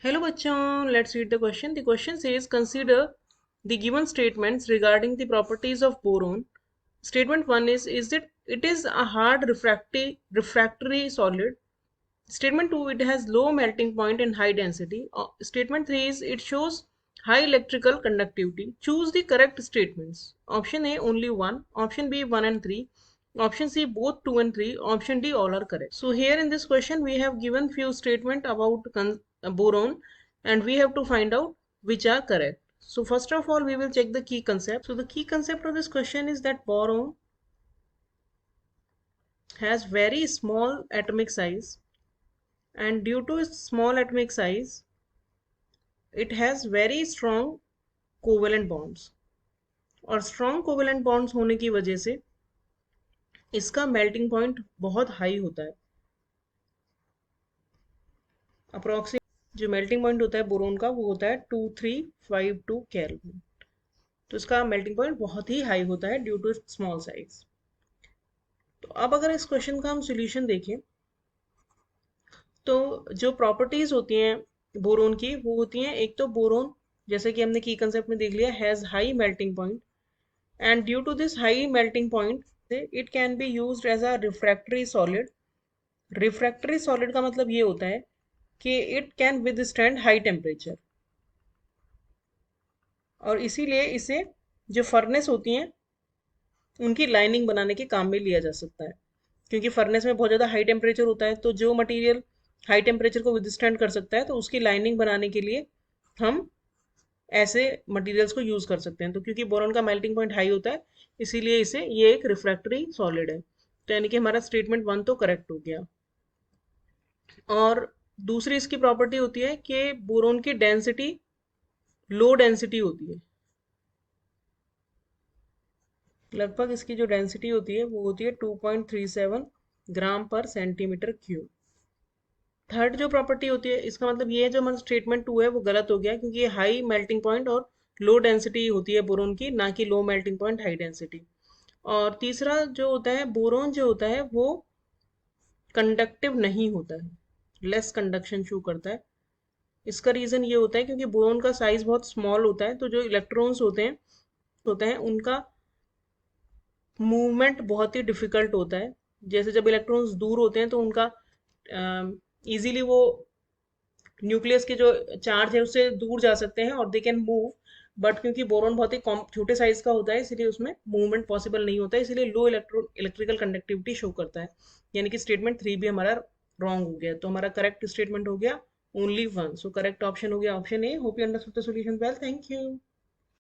Hello bachon, let's read the question. The question says consider the given statements regarding the properties of boron. Statement 1 is that it is a hard refractory solid. Statement 2, it has low melting point and high density. Statement 3 is it shows high electrical conductivity. Choose the correct statements. Option A only 1, option B 1 and 3, option C both 2 and 3, option D all are correct. So here in this question we have given few statements about boron and we have to find out which are correct. So first of all we will check the key concept. So the key concept of this question is that boron has very small atomic size, and due to its small atomic size it has very strong covalent bonds, और strong covalent bonds होने की वजह से इसका melting point बहुत high होता है. Approximate जो मेल्टिंग पॉइंट होता है बोरोन का वो होता है 2352 केल्विन. तो इसका मेल्टिंग पॉइंट बहुत ही हाई होता है ड्यू टू स्मॉल साइज. तो अब अगर इस क्वेश्चन का हम सोल्यूशन देखें तो जो प्रॉपर्टीज होती हैं बोरोन की वो होती हैं, एक तो बोरोन जैसे कि हमने की कंसेप्ट में देख लिया has high melting point, and due to this high melting point it can be used as a refractory solid. refractory solid का मतलब ये होता है कि it can withstand high temperature, और इसीलिए इसे जो फर्नेस होती हैं उनकी लाइनिंग बनाने के काम में लिया जा सकता है. क्योंकि फर्नेस में बहुत ज़्यादा हाई टेम्परेचर होता है, तो जो मटेरियल हाई टेम्परेचर को विदस्टैंड कर सकता है तो उसकी लाइनिंग बनाने के लिए हम ऐसे मटेरियल्स को यूज कर सकते हैं. तो क्योंकि बोरॉन का मेल्टिंग पॉइंट हाई होता है इसीलिए इसे ये एक रिफ्रैक्टरी सॉलिड है. तो यानी कि हमारा स्टेटमेंट 1 तो करेक्ट हो गया. और दूसरी इसकी प्रॉपर्टी होती है कि बोरोन की डेंसिटी लो डेंसिटी होती है. लगभग इसकी जो डेंसिटी होती है वो होती है 2.37 ग्राम पर सेंटीमीटर क्यूब. थर्ड जो प्रॉपर्टी होती है इसका मतलब ये है जो हमारा स्टेटमेंट 2 है वो गलत हो गया, क्योंकि ये हाई मेल्टिंग पॉइंट और लो डेंसिटी होती है बोरोन की, ना कि low melting point high density. और तीसरा जो होता है बोरोन जो होता है वो कंडक्टिव नहीं होता है, लेस कंडक्शन शो करता है. इसका रीज़न ये होता है क्योंकि बोरोन का साइज बहुत स्मॉल होता है, तो जो इलेक्ट्रॉन्स होते हैं उनका मूवमेंट बहुत ही डिफिकल्ट होता है. जैसे जब इलेक्ट्रॉन्स दूर होते हैं तो उनका इजीली वो न्यूक्लियस के जो चार्ज है उससे दूर जा सकते हैं और दे कैन मूव. बट क्योंकि बोरॉन बहुत ही छोटे साइज का होता है इसलिए उसमें मूवमेंट पॉसिबल नहीं होता है, इसलिए लो इलेक्ट्रिकल कंडक्टिविटी शो करता है. यानी कि स्टेटमेंट 3 भी हमारा रॉन्ग हो गया. तो हमारा करेक्ट स्टेटमेंट हो गया ओनली 1. सो करेक्ट ऑप्शन हो गया option A. Hope you understood the solution well. Thank you.